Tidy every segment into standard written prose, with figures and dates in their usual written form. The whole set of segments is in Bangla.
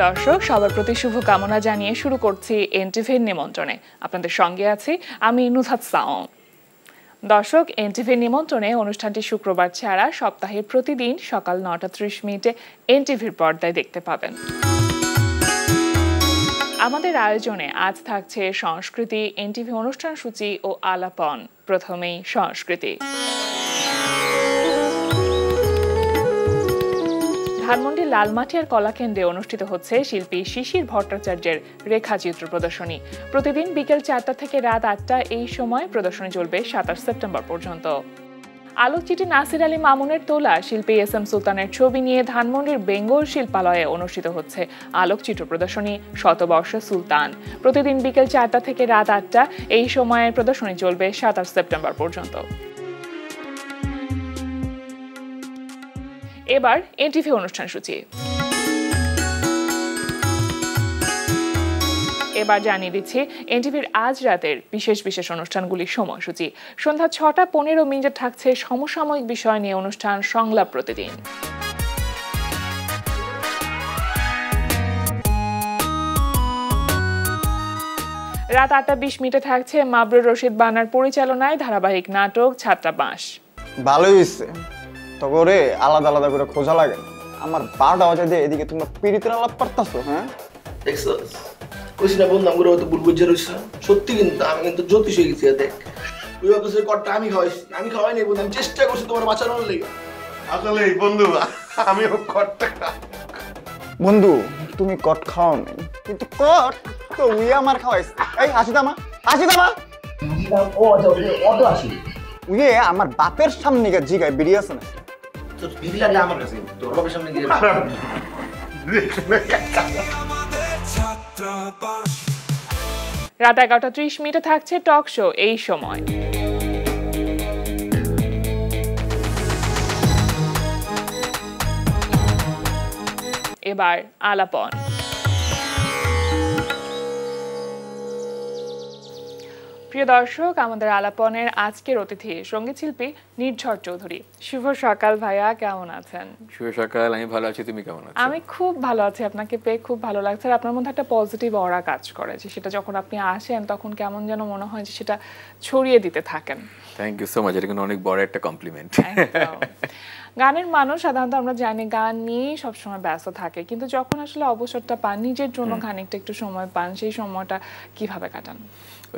দর্শক সবার প্রতি শুভকামনা জানিয়ে শুরু করছি এনটিভির নিমন্ত্রণে। আপনাদের সঙ্গে আছি আমি নুসহাত সাওন। দর্শক, এনটিভির নিমন্ত্রণে অনুষ্ঠানটি শুক্রবার ছাড়া সপ্তাহে প্রতিদিন সকাল 9:30 এনটিভির পর্দায় দেখতে পাবেন। আমাদের আয়োজনে আজ থাকছে সংস্কৃতি, এনটিভি অনুষ্ঠান সূচি ও আলাপন। প্রথমেই সংস্কৃতি। ধানমন্ডির লালমাটিয়ার কলাকেন্দ্রে অনুষ্ঠিত হচ্ছে শিল্পী শিশির ভট্টাচার্যের রেখাচিত্র প্রদর্শনী। প্রতিদিন বিকেল 4টা থেকে রাত 8টা এই সময় প্রদর্শনী চলবে 27 সেপ্টেম্বর পর্যন্ত। আলোকচিত্রী নাসির আলী মামুনের তোলা শিল্পী এস এম সুলতানের ছবি নিয়ে ধানমন্ডির বেঙ্গল শিল্পালয়ে অনুষ্ঠিত হচ্ছে আলোকচিত্র প্রদর্শনী শতবর্ষ সুলতান। প্রতিদিন বিকেল 4টা থেকে রাত 8টা এই সময়ের প্রদর্শনী চলবে 27 সেপ্টেম্বর পর্যন্ত। এবার এনটিভি অনুষ্ঠান সূচি। এবার জানিয়ে দিচ্ছি এনটিভির আজ রাতের বিশেষ বিশেষ অনুষ্ঠানগুলির সময়সূচি। সন্ধ্যা 6:15 থাকছে সমসাময়িক বিষয় নিয়ে অনুষ্ঠান সংলাপ প্রতিদিন। রাত 8:20 থাকছে মাবরুর রশিদ বানার পরিচালনায় ধারাবাহিক নাটক ছাত্রাবাস। ভালোই হইছে, তবে ওরে আলাদা আলাদা করে খোঁজা লাগে। আমার 12টা বাজে দিয়ে এদিকে তোমরা পিরিতের আলাপ করতেছো। হ্যাঁ দেখছস কইছি না বন্ধু আমরা তো বুলবুল রইছ সত্যি, কিন্তু আমি কিন্তু জ্যোতিষ হয়ে গেছি। দেখ ওই অবশ্যই কটটা আমি খাওয়াই নাই বন্ধু, আমি চেষ্টা করছি তোমার বাঁচানোর লেগে। আসলে বন্ধু আমিও কটটা বন্ধু, তুমি কট খাও নাই, কিন্তু কট তো উই আমার খাওয়াইছ। এই হাসিদামা ও আচ্ছা অটো আসি উইয়ে আমার বাপের সামনে গিয়ে জিগায় বেরিয়ে আছে না। তোর বিবি লাগে আমার কাছে, তোর বাবার সামনে গিয়ে রাত 11:30 থাকছে টক শো এই সময়। এবার আলাপন। প্রিয় দর্শক, আমাদের আলাপনের আজকের অতিথি সঙ্গীত শিল্পী নির্ঝর চৌধুরী। শুভ সকাল ভাইয়া, কেমন আছেন? শুভ সকাল, আমি ভালো আছি, তুমি কেমন আছো? আমি খুব ভালো আছি, আপনাকে পেয়ে খুব ভালো লাগছে। আর আপনার মধ্যে একটা পজিটিভ অরা কাজ করে, যে সেটা যখন আপনি আসেন তখন কেমন যেন মনে হয় যে সেটা ছড়িয়ে দিতে থাকেন। থ্যাংক ইউ সো মাচ, এটা কিন্তু অনেক বড় একটা কমপ্লিমেন্ট। গানের মানুষ সাধারণত আমরা জানি গান নিয়ে সবসময় ব্যস্ত থাকে, কিন্তু যখন আসলে অবসরটা পান, নিজের জন্য খানিকটা একটু সময় পান, সেই সময়টা কিভাবে কাটান?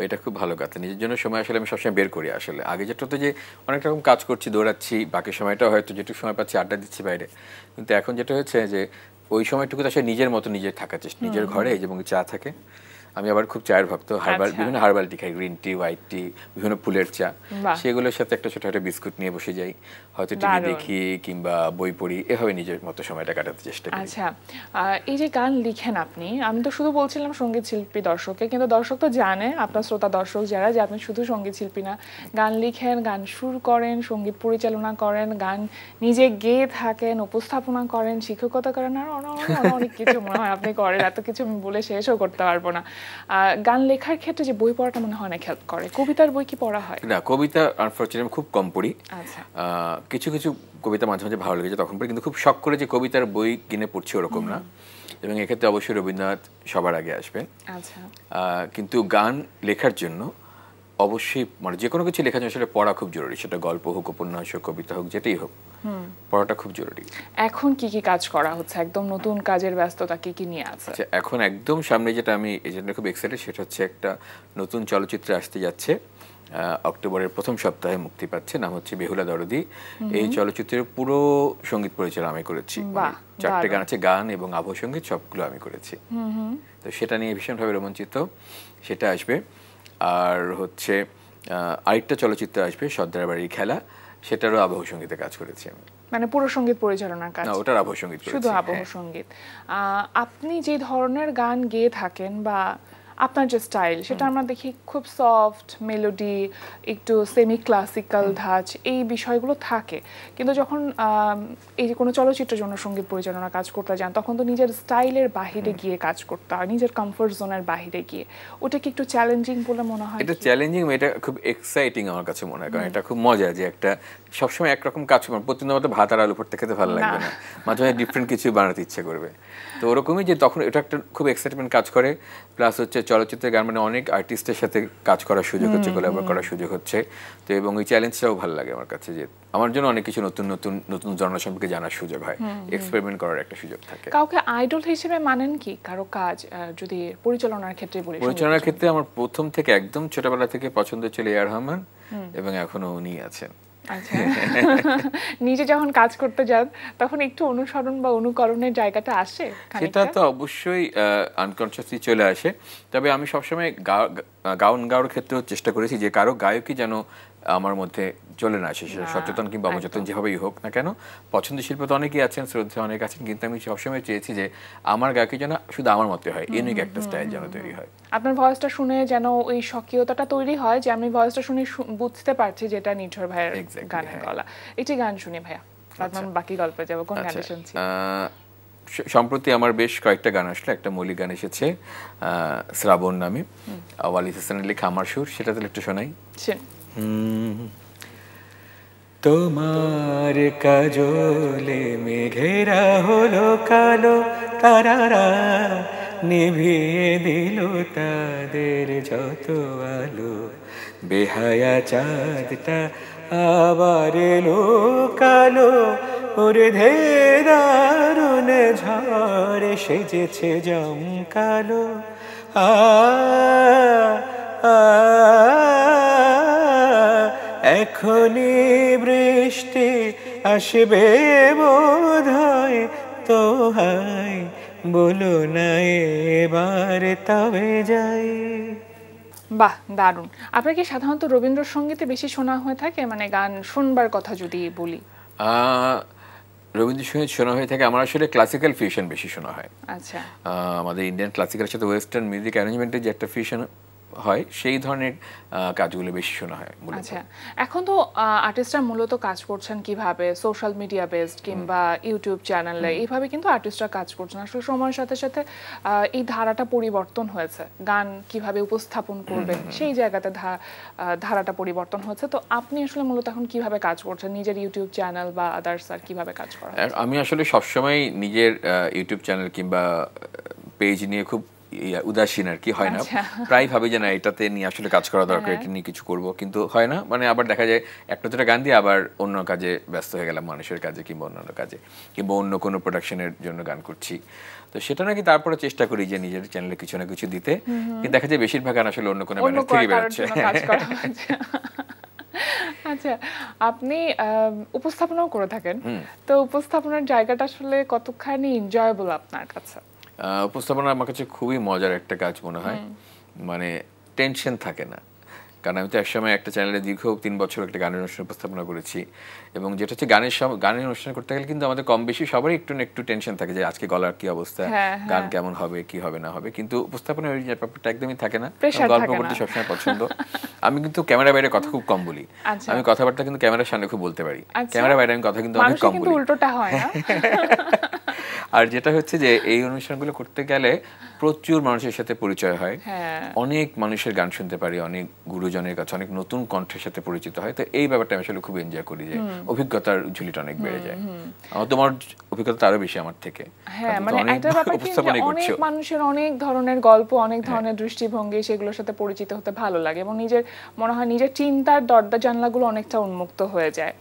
এটা খুব ভালো কথা, নিজের জন্য সময় আসলে আমি সবসময় বের করি। আসলে আগে যেটা তো যে অনেক রকম কাজ করছি, দৌড়াচ্ছি, বাকি সময়টা হয়তো যেটুকু সময় পাচ্ছি আড্ডা দিচ্ছি বাইরে, কিন্তু এখন যেটা হচ্ছে যে ওই সময়টুকু আসলে নিজের মতো নিজের থাকার চেষ্টা, নিজের ঘরে এবং চা থাকে। আমি আবার খুব চায়ের ভক্ত, বিভিন্ন হার্বাল টি খাই, গ্রিন টি, হোয়াইট টি, বিভিন্ন ফুলের চা, সেগুলোর সাথে একটা ছোট একটা বিস্কুট নিয়ে বসে যাই, হয়তো টিভি দেখি কিংবা বই পড়ি, এভাবে নিজের মতো সময়টা কাটাতে চেষ্টা করি। আচ্ছা, এই যে গান লিখেন আপনি, আমি তো শুধু বলছিলাম সঙ্গীত শিল্পী দর্শককে, কিন্তু দর্শক তো জানে, আপনার শ্রোতা দর্শক যারা, যে আপনি শুধু সঙ্গীত শিল্পী না, গান লিখেন, গান সুর করেন, সঙ্গীত পরিচালনা করেন, গান নিজে গেয়ে থাকেন, উপস্থাপনা করেন, শিক্ষকতা করেন, আর অনেক কিছু মনে হয় আপনি করেন। এত কিছু আমি বলে শেষও করতে পারবো না। গান লেখার ক্ষেত্রে যে বই পড়াটা মনে হয় না হেল্প করে। কবিতার বই কি পড়া হয়? না, কবিতা আনফরচুনেটলি খুব কম পড়ি। আচ্ছা, কিছু কিছু কবিতা মাঝে মাঝে ভালো লেগেছে তখন পড়ি, কিন্তু খুব শখ করে যে কবিতার বই কিনে পড়ছি ওরকম না। এবং এক্ষেত্রে অবশ্যই রবীন্দ্রনাথ সবার আগে আসবেন। আচ্ছা, কিন্তু গান লেখার জন্য অবশ্যই মানে যে কোনো কিছু লেখার জন্য সেটা পড়া খুব জরুরি, সেটা গল্প হোক, উপন্যাস হোক, কবিতা হোক, যেটাই হোক, পড়াটা খুব জরুরি। এখন কি কি কাজ করা হচ্ছে? একদম নতুন কাজের ব্যস্ততা কি কি নিয়ে আছে? আচ্ছা, এখন একদম সামনে যেটা আমি এই জন্য খুব এক্সাইটেড, সেটা হচ্ছে একটা নতুন চলচ্চিত্র আসতে যাচ্ছে, অক্টোবরের প্রথম সপ্তাহে মুক্তি পাচ্ছে, নাম হচ্ছে বেহুলা দরদি। এই চলচ্চিত্রের পুরো সঙ্গীত পরিচালনা আমি করেছি, 4টে গান আছে, গান এবং আবহ সঙ্গীত সবগুলো আমি করেছি। তো সেটা নিয়ে ভীষণভাবে রোমাঞ্চিত, সেটা আসবে। আর হচ্ছে আরেকটা চলচ্চিত্র আসবে, সর্দার বাড়ির খেলা, সেটারও আবহ সঙ্গীতে কাজ করেছি আমি। মানে পুরো সঙ্গীত পরিচালনার কাজ? না, ওটার আবহ সঙ্গীত, শুধু আবহ সঙ্গীত। আপনি যে ধরনের গান গেয়ে থাকেন বা আপনার যে স্টাইল সেটা আমরা দেখি খুব সফট মেলোডি, একটু সেমি ক্লাসিক্যাল ধাঁচ, এই বিষয়গুলো থাকে। কিন্তু যখন এই যে কোনো চলচ্চিত্রের জন্য সঙ্গীত পরিচালনা কাজ করতে যান, তখন তো নিজের স্টাইলের বাহিরে গিয়ে কাজ করতে হয়, নিজের কমফোর্ট জোনের বাহিরে গিয়ে। ওটা কি একটু চ্যালেঞ্জিং বলে মনে হয়? এটা চ্যালেঞ্জিং, এটা খুব এক্সাইটিং আমার কাছে মনে হয়, কারণ এটা খুব মজা যে একটা সবসময় একরকম কাজ করবেন, প্রতিদিন মতো ভাত আর আলু ভর্তা খেতে ভালো লাগবে না, মাঝে মাঝে ডিফারেন্ট কিছু বানাতে ইচ্ছে করবে। তো ওরকমই যে তখন এটা একটা খুব এক্সাইটমেন্ট কাজ করে। প্লাস হচ্ছে চলচ্চিত্রের গান মানে অনেক আর্টিস্টের সাথে কাজ করার সুযোগ হচ্ছে, কোলাবর করার সুযোগ হচ্ছে। তো এবং ওই চ্যালেঞ্জটাও ভালো লাগে আমার কাছে, যে আমার জন্য অনেক কিছু নতুন নতুন নতুন জনরা সম্পর্কে জানার সুযোগ হয়, এক্সপেরিমেন্ট করার একটা সুযোগ থাকে। কাউকে আইডল হিসেবে মানেন কি কারো কাজ? যদি পরিচালনার ক্ষেত্রে বলি, পরিচালনার ক্ষেত্রে আমার প্রথম থেকে একদম ছোটবেলা থেকে পছন্দ ছিল এ আর রহমান, এবং এখনো উনি আছেন। আচ্ছা, নিজে যখন কাজ করতে যান তখন একটু অনুসরণ বা অনুকরণের জায়গাটা আসে? সেটা তো অবশ্যই আনকনসিয়াসলি চলে আসে। তবে আমি সবসময় গান গাওয়ার ক্ষেত্রেও চেষ্টা করেছি যে কারো গায়কই যেন আমার মধ্যে চলে না আসে, সেটা সচেতন কিংবা অবচেতন যেভাবেই হোক না কেন। পছন্দের শিল্পী তো অনেকেই আছেন, শ্রদ্ধা অনেক আছেন, কিন্তু আমি সবসময় চেয়েছি যে আমার গায়কই যেন শুধু আমার মতে হয়, ইউনিক একটা স্টাইল যেন তৈরি হয়। আপনার ভয়েসটা শুনে যেন ওই স্বকীয়তাটা তৈরি হয় যে আমি ভয়েসটা শুনে বুঝতে পারছি যেটা নির্ঝর ভাইয়ের গানের গলা। এটি গান শুনি ভাইয়া, তারপর বাকি গল্পে যাবো। কোন গানটা শুনছি? সম্প্রতি আমার বেশ কয়েকটা গান আসলো, একটা মৌলিক গান এসেছে শ্রাবণ নামে, ওয়ালিদ হাসানের লেখা আমার সুর, সেটা তাহলে একটু শোনাই। তোমার কাজলে মেঘেরা হলো কালো, তারারা নিভিয়ে দিল তাদের যত আলো, বেহায়া চাঁদটা আবার এলো কালো, ওরে ধে দারুণ ঝড় সেজেছে জমকালো, এখনই বৃষ্টি আসবে বোধহয়, তো হায় বলো না এবার তবে যাই। বাহ, দারুণ। আপনার কি সাধারণত রবীন্দ্রসঙ্গীতে বেশি শোনা হয়ে থাকে? মানে গান শুনবার কথা যদি বলি, রবীন্দ্রসঙ্গীত শোনা হয়ে থাকে। আমার আসলে ক্লাসিক্যাল ফিউশন বেশি শোনা হয়। আচ্ছা, আমাদের ইন্ডিয়ান ক্লাসিক্যালের সাথে ওয়েস্টার্ন মিউজিক অ্যারেঞ্জমেন্টের যে একটা ফিউশন হয়, সেই ধরনের কাজগুলো বেশি শোনা হয়। আচ্ছা, এখন তো আর্টিস্টরা মূলত কাজ করছেন কিভাবে, সোশ্যাল মিডিয়া বেসড কিংবা ইউটিউব চ্যানেলে, এইভাবে কিন্তু আর্টিস্টরা কাজ করছেন। আসলে সময়ের সাথে সাথে এই ধারাটা পরিবর্তন হয়েছে, গান কিভাবে উপস্থাপন করবেন সেই জায়গাতে ধারাটা পরিবর্তন হয়েছে। তো আপনি আসলে মূলত এখন কিভাবে কাজ করছেন, নিজের ইউটিউব চ্যানেল বা আদার্স আর কিভাবে কাজ করা? আমি আসলে সবসময় নিজের ইউটিউব চ্যানেল কিংবা পেজ নিয়ে খুব উদাসীন আর কি, হয় না। প্রায় ভাবি যে না, এটাতে নিয়ে আসলে কাজ করা দরকার, এটা নিয়ে কিছু করব, কিন্তু হয় না। মানে আবার দেখা যায় একটা দুটা গান দিয়ে আবার অন্য কাজে ব্যস্ত হয়ে গেলাম, মানুষের কাজে কিংবা অন্যান্য কাজে, কিংবা অন্য কোনো প্রোডাকশনের জন্য গান করছি। তো সেটা নাকি তারপরে চেষ্টা করি যে নিজের চ্যানেলে কিছু না কিছু দিতে, কিন্তু দেখা যায় বেশিরভাগ গান আসলে অন্য কোনো ব্যানার থেকে বেরোচ্ছে। আচ্ছা, আপনি উপস্থাপনাও করে থাকেন, তো উপস্থাপনার জায়গাটা আসলে কতখানি এনজয়েবল আপনার কাছে? উপস্থাপনা আমার কাছে খুবই মজার একটা কাজ মনে হয়, মানে টেনশন থাকে না। কারণ আমি তো একসময় একটা চ্যানেলে দীর্ঘ 3 বছর একটা গানের অনুষ্ঠান উপস্থাপনা করেছি, এবং যেটা হচ্ছে গানের অনুষ্ঠান করতে গেলে কিন্তু আমাদের কম বেশি সবারই একটু না একটু টেনশন থাকে যে আজকে গলার কি অবস্থা, গান কেমন হবে, কি হবে না হবে। কিন্তু উপস্থাপনা ওই ব্যাপারটা একদমই থাকে না, গল্প করতে সবসময় পছন্দ। আমি কিন্তু ক্যামেরা বাইরে কথা খুব কম বলি, আমি কথাবার্তা কিন্তু ক্যামেরার সামনে খুব বলতে পারি, ক্যামেরা বাইরে আমি কথা কিন্তু অনেক কম বলি। উল্টোটা হয় না? আর যেটা হচ্ছে যে এই অনুষ্ঠানগুলো করতে গেলে প্রচুর মানুষের সাথে পরিচয় হয়, অনেক মানুষের গান শুনতে পারি, অনেক গুরুজনের কাছে অনেক নতুন কণ্ঠের সাথে পরিচিত হয়। তো এই ব্যাপারটা আমি আসলে খুব এনজয় করি, যে অভিজ্ঞতার ঝুলিটা অনেক বেড়ে যায়। আমার তোমার অভিজ্ঞতা আরো বেশি আমার থেকে। হ্যাঁ, মানে একটা ব্যাপার কি, অনেক মানুষের অনেক ধরনের গল্প, অনেক ধরনের দৃষ্টিভঙ্গি, সেগুলোর সাথে পরিচিত হতে ভালো লাগে, এবং নিজের মনে হয় নিজের চিন্তার দরজা জানলাগুলো অনেকটা উন্মুক্ত হয়ে যায়।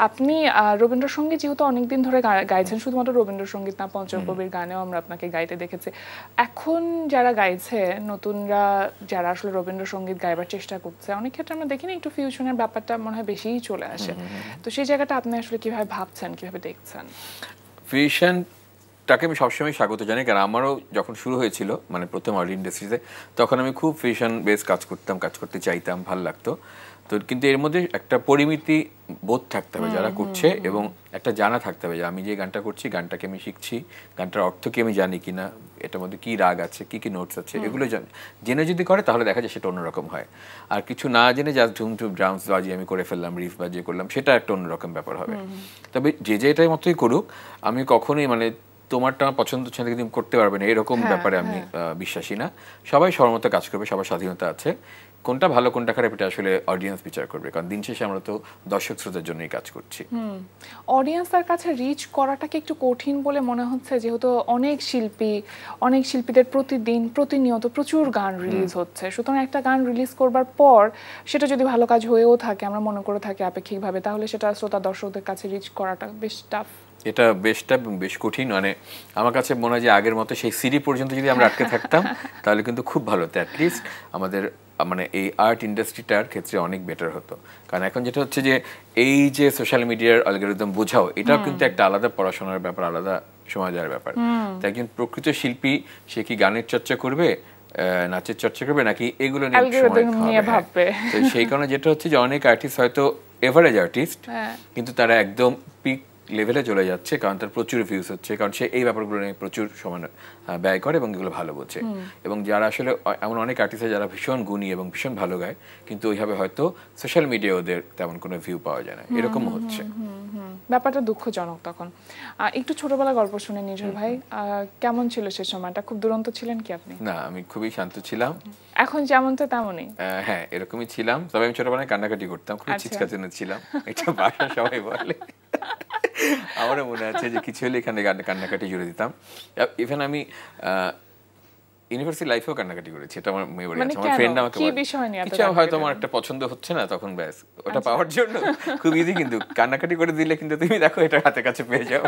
আপনি রবীন্দ্রসঙ্গীত যেহেতু অনেকদিন ধরে গাইছেন, শুধুমাত্র রবীন্দ্রসঙ্গীত না, পঞ্চকবির গানেও আমরা আপনাকে গাইতে দেখেছি। এখন যারা গাইছে, নতুনরা যারা আসলে রবীন্দ্রসঙ্গীত গাইবার চেষ্টা করছে, অনেক ক্ষেত্রে আমরা দেখি না একটু ফিউশনের ব্যাপারটা মনে হয় বেশিই চলে আসে। তো সেই জায়গাটা আপনি আসলে কিভাবে ভাবছেন, কিভাবে দেখছেন? ফিউশন তাকে আমি সবসময় স্বাগত জানাই, কারণ আমারও যখন শুরু হয়েছিল মানে প্রথম অডিও ইন্ডাস্ট্রিতে, তখন আমি খুব ফিউশন বেস কাজ করতাম, কাজ করতে চাইতাম, ভালো লাগতো। তো কিন্তু এর মধ্যে একটা পরিমিতি বোধ থাকতে হবে যারা করছে, এবং একটা জানা থাকতে হবে যে আমি যে গানটা করছি, গানটাকে আমি শিখছি, গানটার অর্থ কি আমি জানি কিনা, এটার মধ্যে কি রাগ আছে, কি কি নোটস আছে, এগুলো জেনে যদি করে তাহলে দেখা যায় সেটা অন্যরকম হয়। আর কিছু না জেনে জাস্ট ঝুম ঝুম ড্রামস বাজিয়ে আমি করে ফেললাম, রিফ বাজিয়ে করলাম, সেটা একটা অন্যরকম ব্যাপার হবে। তবে যে এটার মতোই করুক, আমি কখনোই মানে তোমারটা আমার পছন্দ হচ্ছে না কিন্তু তুমি করতে পারবে না এরকম ব্যাপারে আমি বিশ্বাসী না। সবাই সবার মতো কাজ করবে, সবার স্বাধীনতা আছে, কোনটা ভালো কোনটা খারাপ এটা আসলে অডিয়েন্স বিচার করবে, কারণ দিন শেষে আমরা তো দর্শক শ্রোতার জন্যই কাজ করছি। অডিয়েন্সের কাছে রিচ করাটাকে একটু কঠিন বলে মনে হচ্ছে, যেহেতু অনেক শিল্পীদের প্রতিদিন প্রতিনিয়ত প্রচুর গান রিলিজ হচ্ছে, সুতরাং একটা গান রিলিজ করবার পর সেটা যদি ভালো কাজ হয়েও থাকে, আমরা মনে করে থাকি আপেক্ষিকভাবে, তাহলে সেটা শ্রোতা দর্শকদের কাছে রিচ করাটা বেশ টাফ। এটা বেশ কঠিন, মানে আমার কাছে মনে হয় যে আগের মতো সেই সিডি পর্যন্ত যদি আমরা আটকে থাকতাম তাহলে কিন্তু খুব ভালো হতো, অ্যাটলিস্ট আমাদের মানে এই আর্ট ইন্ডাস্ট্রিটার ক্ষেত্রে অনেক বেটার হতো। কারণ এখন যেটা হচ্ছে যে এই যে সোশ্যাল মিডিয়ার অ্যালগরিদম বোঝাও, এটাও কিন্তু একটা আলাদা পড়াশোনার ব্যাপার, আলাদা সময় দেওয়ার ব্যাপার। তাই একজন প্রকৃত শিল্পী সে কি গানের চর্চা করবে, নাচের চর্চা করবে, নাকি এগুলো নিয়ে ভাববে? তো সেই কারণে যেটা হচ্ছে যে অনেক আর্টিস্ট হয়তো এভারেজ আর্টিস্ট, কিন্তু তারা একদম পিক লেভেলে চলে যাচ্ছে, কারণ তার প্রচুর ভিউজ হচ্ছে, কারণ সে এই ব্যাপারগুলো নিয়ে প্রচুর সময় ব্যয় করে এবং এগুলো ভালো বোঝে। এবং যারা আসলে এমন অনেক আর্টিস্ট যারা ভীষণ গুণী এবং ভীষণ ভালো গায়, কিন্তু ওইভাবে হয়তো সোশ্যাল মিডিয়া ওদের তেমন কোনো ভিউ পাওয়া যায় না, এরকম হচ্ছে। ব্যাপারটা দুঃখজনক। তখন একটু ছোটবেলা গল্প শুনে নিঝর ভাই, কেমন ছিল সে সময়টা? খুব দুরন্ত ছিলেন কি আপনি? না, আমি খুবই শান্ত ছিলাম। এখন যেমন তো তেমনই? হ্যাঁ, এরকমই ছিলাম। তবে আমি ছোটবেলায় কান্নাকাটি করতাম, খুব চিৎকার ছিলাম, এটা বাসা সবাই বলে। আমারও মনে আছে যে কিছু হলে এখানে কান্নাকাটি জুড়ে দিতাম। ইভেন আমি ইউনিভার্সিটি লাইফেও কান্নাকাটি করেছি, এটা আমার মেমোরি আছে। আমার ফ্রেন্ড আমাকে কিছু হয়তো আমার একটা পছন্দ হচ্ছে না, তখন ব্যাস ওটা পাওয়ার জন্য খুব ইজি, কিন্তু কান্নাকাটি করে দিলে কিন্তু তুমি দেখো এটা হাতে কাছে পেয়ে যাও।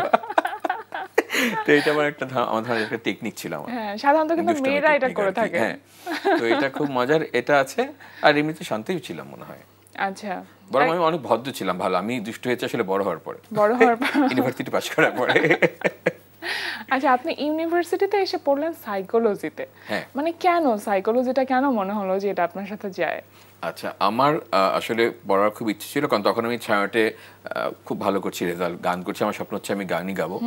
তো এটা আমার আমার একটা টেকনিক ছিল আমার। হ্যাঁ, সাধারণত কিন্তু মেয়েরা এটা করে থাকে। হ্যাঁ, তো এটা খুব মজার, এটা আছে। আর এমনিতে শান্তই ছিলাম মনে হয়। আচ্ছা, বরং আমি অনেক ভদ্র ছিলাম, ভালো। আমি দুষ্ট হয়েছে আসলে বড় হওয়ার পরে, ইউনিভার্সিটি পাস করার পরে। আচ্ছা, আপনি ইউনিভার্সিটিতে এসে পড়লেন সাইকোলজিতে, মানে কেন সাইকোলজিটা কেন মনে হলো যে এটা আপনার সাথে যায়? আচ্ছা, আমার আসলে পড়ার খুব ইচ্ছে ছিল, কারণ তখন আমি ছায়াটে খুব ভালো করছি, রেজাল্ট, গান করছি, আমার স্বপ্ন হচ্ছে আমি গানই গাবো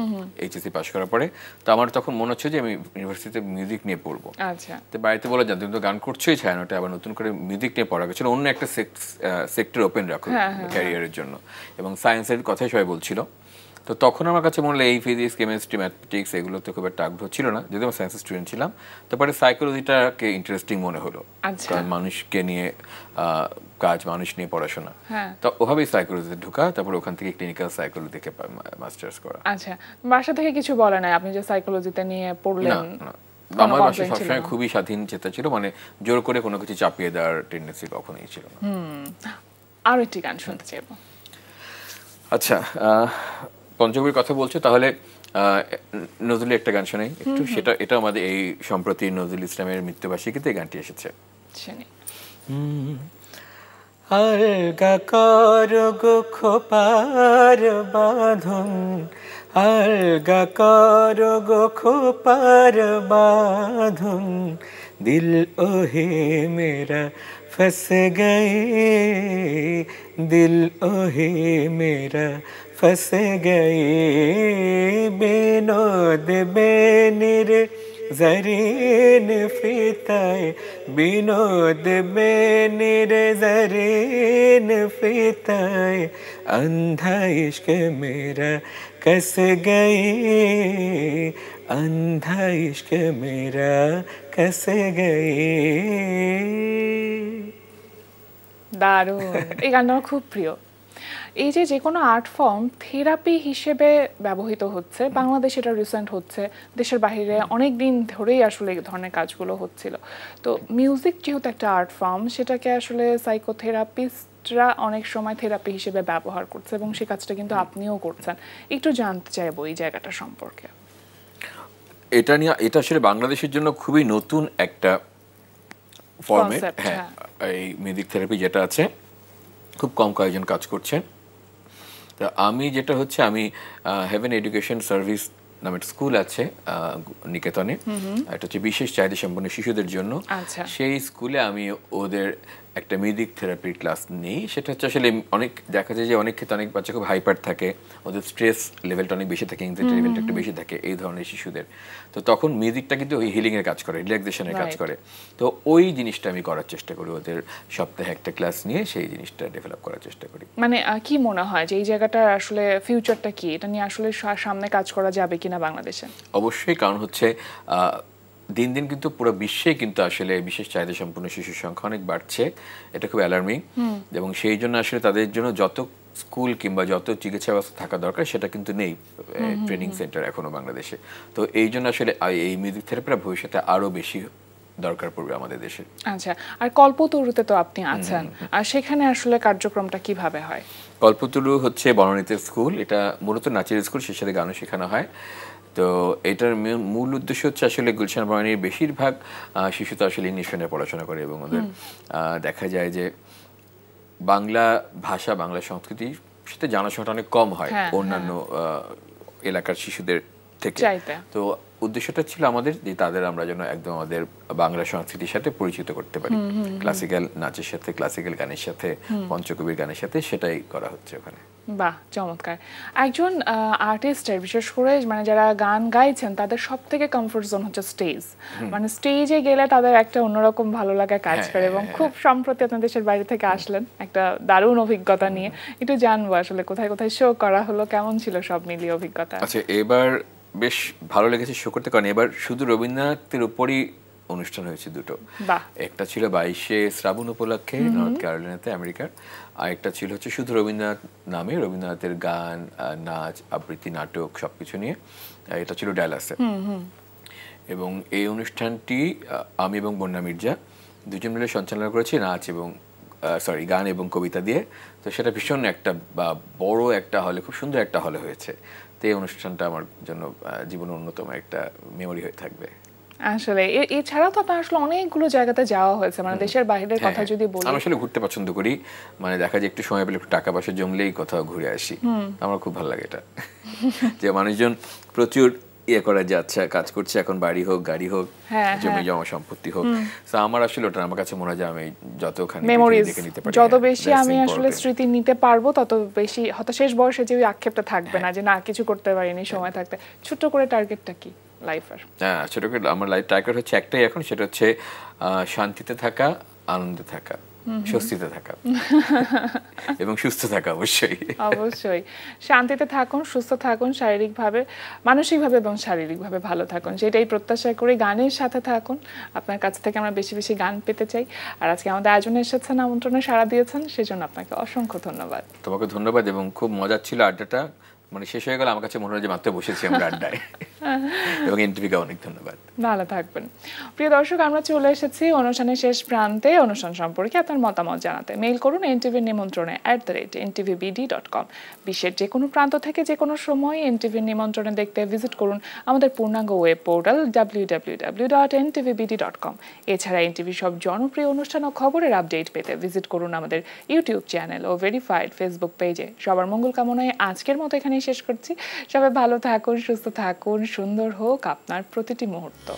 এইচএসসি পাস করার পরে। তো আমার তখন মনে হচ্ছে যে আমি ইউনিভার্সিটিতে মিউজিক নিয়ে পড়বো। আচ্ছা, তো বাড়িতে বলে যান তুমি তো গান করছোই ছায়ানোটে, আবার নতুন করে মিউজিক নিয়ে পড়া গেছিল, অন্য একটা সেক্টর ওপেন রাখো ক্যারিয়ারের জন্য, এবং সায়েন্সের কথাই সবাই বলছিল। তো তখন আমার কাছে মনে হলো এই ফিজিক্স, কেমিস্ট্রি, ম্যাথমেটিক্স এগুলোতে খুব একটা আগ্রহ ছিল না, যদি আমার সায়েন্সের স্টুডেন্ট ছিলাম। তারপরে সাইকোলজিটাকে ইন্টারেস্টিং মনে হলো, কারণ মানুষকে নিয়ে কাজ, মানুষ নিয়ে পড়াশোনা। তো ওভাবেই সাইকোলজিতে ঢোকা, তারপর ওখান থেকে ক্লিনিক্যাল সাইকোলজি থেকে মাস্টার্স করা। আচ্ছা, বাসা থেকে কিছু বলে না আপনি যে সাইকোলজিতে নিয়ে পড়লেন? আমার বাসা সবসময় খুবই স্বাধীন চেতা ছিল, মানে জোর করে কোনো কিছু চাপিয়ে দেওয়ার টেন্ডেন্সি কখনোই ছিল না। আরো একটি গান শুনতে চাইবো। আচ্ছা, পঞ্চমীর কথা বলছো, তাহলে নজরুলের একটা গান শোনাই একটু। এটা আমাদের এই সম্প্রতি নজরুল ইসলামের মৃত্যুবার্ষিকীতে এই গানটি এসেছে। আলগা কর গো খোপার বাঁধন, আলগা কর গো খোপার বাঁধন, দিল ওহে মেরা फंस गए, दिल ओहे मेरा फंस गए, बिनोद बेनिर जरीन फिताए, बिनोद बेनिर जरीन फिताए, अंधा इश्क मेरा कस गए, अंधा इश्क मेरा कस गए। দারুণ, এই গানটা আমার খুব প্রিয়। এই যে কোনো আর্ট ফর্ম থেরাপি হিসেবে ব্যবহৃত হচ্ছে, বাংলাদেশে এটা রিসেন্ট হচ্ছে, দেশের বাইরে অনেক দিন ধরেই আসলে এই ধরনের কাজগুলো হচ্ছিল। তো মিউজিক যেহেতু একটা আর্ট ফর্ম, সেটাকে আসলে সাইকোথেরাপিস্টরা অনেক সময় থেরাপি হিসেবে ব্যবহার করছে, এবং সেই কাজটা কিন্তু আপনিও করছেন। একটু জানতে চাইবো এই জায়গাটা সম্পর্কে। এটা নিয়ে, এটা আসলে বাংলাদেশের জন্য খুবই নতুন একটা ফর্মেট। হ্যাঁ, এই মিউজিক থেরাপি যেটা আছে, খুব কম কয়েকজন কাজ করছেন। তা আমি যেটা হচ্ছে, আমি হেভেন এডুকেশন সার্ভিস নামে একটা স্কুল আছে নিকেতনে, এটা হচ্ছে বিশেষ চাহিদা সম্পন্ন শিশুদের জন্য। আচ্ছা। সেই স্কুলে আমি ওদের একটা মিউজিক থেরাপির ক্লাস নিই। সেটা হচ্ছে আসলে অনেক দেখা যায় যে অনেক ক্ষেত্রে অনেক বাচ্চা খুব হাইপার থাকে, ওদের স্ট্রেস লেভেলটা অনেক বেশি থাকে, এংজাইটি লেভেলটা একটু বেশি থাকে এই ধরনের শিশুদের। তো তখন মিউজিকটা কিন্তু ওই হিলিংয়ের কাজ করে, রিল্যাক্সেশনের কাজ করে। তো ওই জিনিসটা আমি করার চেষ্টা করি, ওদের সপ্তাহে একটা ক্লাস নিয়ে সেই জিনিসটা ডেভেলপ করার চেষ্টা করি। মানে কি মনে হয় যে এই জায়গাটার আসলে ফিউচারটা কি, এটা নিয়ে আসলে সামনে কাজ করা যাবে কিনা বাংলাদেশে? অবশ্যই, কারণ হচ্ছে দিন দিন কিন্তু পুরো বিশ্বে কিন্তু আসলে বিশেষ চাহিদা সম্পন্ন শিশুর সংখ্যা অনেক বাড়ছে, এটা খুব অ্যালার্মিং। এবং সেই জন্য আসলে তাদের জন্য যত স্কুল কিংবা যত চিকিৎসা ব্যবস্থা থাকা দরকার সেটা কিন্তু নেই ট্রেনিং সেন্টার এখনো বাংলাদেশে। তো এই জন্য আসলে এই মিউজিক থেরাপিটা ভবিষ্যতে আরো বেশি দরকার পড়বে আমাদের দেশে। আচ্ছা, আর কল্পতরুতে তো আপনি আছেন, আর সেখানে আসলে কার্যক্রমটা কিভাবে হয়? কল্পতরু হচ্ছে বননীতির স্কুল, এটা মূলত নাচের স্কুল, সে সাথে গানও শেখানো হয়। তো এটার মূল উদ্দেশ্য হচ্ছে আসলে গুলশান বনানীর বেশিরভাগ শিশু তো আসলে ইংলিশ মিডিয়ামে পড়াশোনা করে এবং ওদের দেখা যায় যে বাংলা ভাষা বাংলা সংস্কৃতির সাথে জানাশোনাটা অনেক কম হয় অন্যান্য এলাকার শিশুদের থেকে। তো উদ্দেশ্যটা ছিল আমাদের যে তাদের আমরা যেন একদম আমাদের বাংলা সংস্কৃতির সাথে পরিচিত করতে পারি, ক্লাসিক্যাল নাচের সাথে, ক্লাসিক্যাল গানের সাথে, পঞ্চকবির গানের সাথে, সেটাই করা হচ্ছে ওখানে। বাহ, চমৎকার। একজন আর্টিস্টের বিশেষ করে মানে যারা গান গাইছেন তাদের সব থেকে কমফোর্ট জোন হচ্ছে স্টেজ। মানে স্টেজে গেলে তাদের একটা অন্যরকম ভালো লাগা কাজ করে। এবং খুব সম্প্রতি আপনার দেশের বাইরে থেকে আসলেন একটা দারুণ অভিজ্ঞতা নিয়ে, একটু জানবো আসলে কোথায় কোথায় শো করা হলো, কেমন ছিল সব মিলিয়ে অভিজ্ঞতা? আচ্ছা, এবার বেশ ভালো লেগেছে শো করতে, কারণ এবার শুধু রবীন্দ্রনাথের উপরই অনুষ্ঠান হয়েছে দুটো। একটা ছিল 22শে শ্রাবণ উপলক্ষে নর্থ ক্যারোলিনাতে আমেরিকার, আর একটা ছিল হচ্ছে শুধু রবীন্দ্রনাথ নামে, রবীন্দ্রনাথের গান, নাচ, আবৃত্তি, নাটক সবকিছু নিয়ে। এটা ছিল ডালাসে। এবং এই অনুষ্ঠানটি আমি এবং বন্যা মির্জা দুজন মিলে সঞ্চালনা করেছি, নাচ এবং গান এবং কবিতা দিয়ে। তো সেটা ভীষণ একটা বড় একটা হলে, খুব সুন্দর একটা হলে হয়েছে। তো এই অনুষ্ঠানটা আমার জন্য জীবনের অন্যতম একটা মেমোরি হয়ে থাকবে। আসলে এছাড়াও তো আপনার আসলে অনেকগুলো জায়গাতে যাওয়া হয়েছে, মানে দেশের বাইরের কথা যদি বলি। আমি আসলে ঘুরতে পছন্দ করি, মানে দেখা যায় একটু সময় পেলে একটু টাকা পয়সা জমলেই কোথাও ঘুরে আসি, আমার খুব ভালো লাগে এটা। যে মানুষজন প্রচুর করা যাচ্ছে, কাজ করছে, এখন বাড়ি হোক, গাড়ি হোক, জমি জমা সম্পত্তি হোক, তো আমার আসলে ওটা আমার কাছে মনে হয় যে আমি যতখানি দেখে নিতে পারি, যত বেশি আমি আসলে স্মৃতি নিতে পারবো তত বেশি হয়তো শেষ বয়সে যে আক্ষেপটা থাকবে না যে না কিছু করতে পারিনি সময় থাকতে। ছোট করে টার্গেটটা কি লাইফের? হ্যাঁ, ছোট করে আমার লাইফ টার্গেট হচ্ছে একটাই এখন, সেটা হচ্ছে শান্তিতে থাকা, আনন্দে থাকা, স্বস্তিতে থাকা এবং সুস্থ থাকা। অবশ্যই অবশ্যই শান্তিতে থাকুন, সুস্থ থাকুন, শারীরিকভাবে, মানসিকভাবে এবং শারীরিকভাবে ভালো থাকুন, সেটাই প্রত্যাশা করি। গানের সাথে থাকুন, আপনার কাছ থেকে আমরা বেশি বেশি গান পেতে চাই। আর আজকে আমাদের আয়োজনে এসেছেন, আমন্ত্রণে সাড়া দিয়েছেন, সেজন্য আপনাকে অসংখ্য ধন্যবাদ। তোমাকে ধন্যবাদ, এবং খুব মজার ছিল আড্ডাটা, মানে শেষ হয়ে গেল আমার কাছে মনে হয় যে মাত্র বসেছি আমরা আড্ডায়। এবং এনটিভিকে অনেক ধন্যবাদ। ভালো থাকবেন। প্রিয় দর্শক, আমরা চলে এসেছি অনুষ্ঠানের শেষ প্রান্তে। অনুষ্ঠান সম্পর্কে আপনার মতামত জানাতে মেইল করুন এনটিভির নিমন্ত্রণে @ntvbd.com। বিশ্বের যে কোনো প্রান্ত থেকে যে কোনো সময় এনটিভির নিমন্ত্রণে দেখতে ভিজিট করুন আমাদের পূর্ণাঙ্গ ওয়েব পোর্টাল www.ntvbd.com। এছাড়া এনটিভির সব জনপ্রিয় অনুষ্ঠান ও খবরের আপডেট পেতে ভিজিট করুন আমাদের ইউটিউব চ্যানেল ও ভেরিফাইড ফেসবুক পেজে। সবার মঙ্গল কামনায় আজকের মতো এখানেই শেষ করছি। সবাই ভালো থাকুন, সুস্থ থাকুন, সুন্দর হোক আপনার প্রতিটি মুহূর্ত।